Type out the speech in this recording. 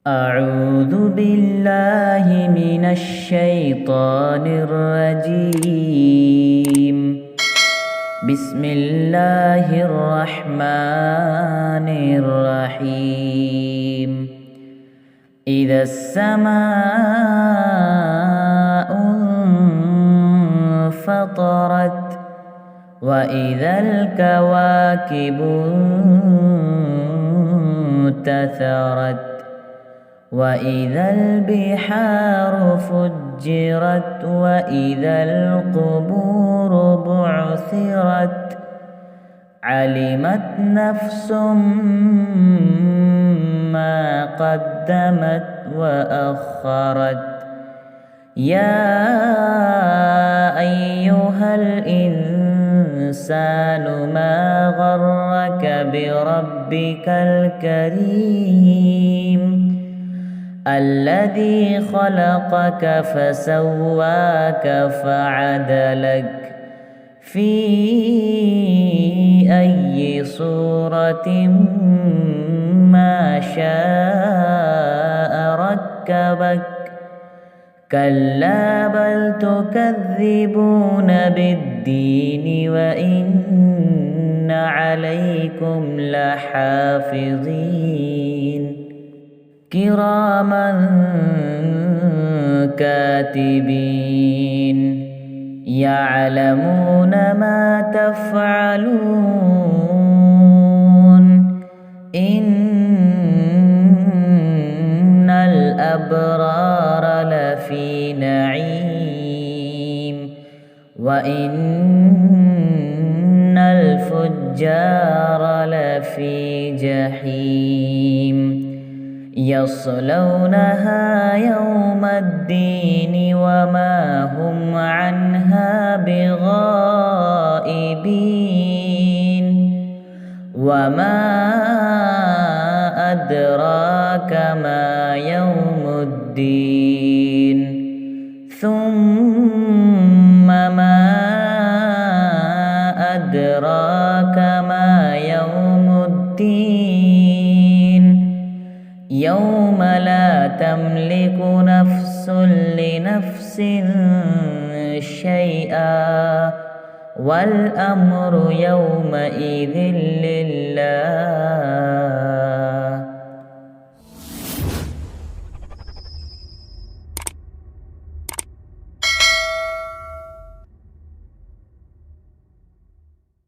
أعوذ بالله من الشيطان الرجيم. بسم الله الرحمن الرحيم. إذا السماء انفطرت وإذا الكواكب انتثرت وإذا البحار فجرت وإذا القبور بعثرت علمت نفس ما قدمت وأخرت. يا أيها الإنسان ما غرك بربك الكريم الذي خلقك فسواك فعدلك في أي صورة ما شاء ركبك. كلا بل تكذبون بالدين وإن عليكم لحافظين كراما كاتبين يعلمون ما تفعلون. إن الأبرار لفي نعيم وإن الفجار لفي جحيم يصلونها يوم الدين وما هم عنها بغائبين. وما أدراك ما يوم الدين ثم ما أدراك ما يوم الدين يوم لا تملك نفس لنفس شيئا والأمر يومئذ لله.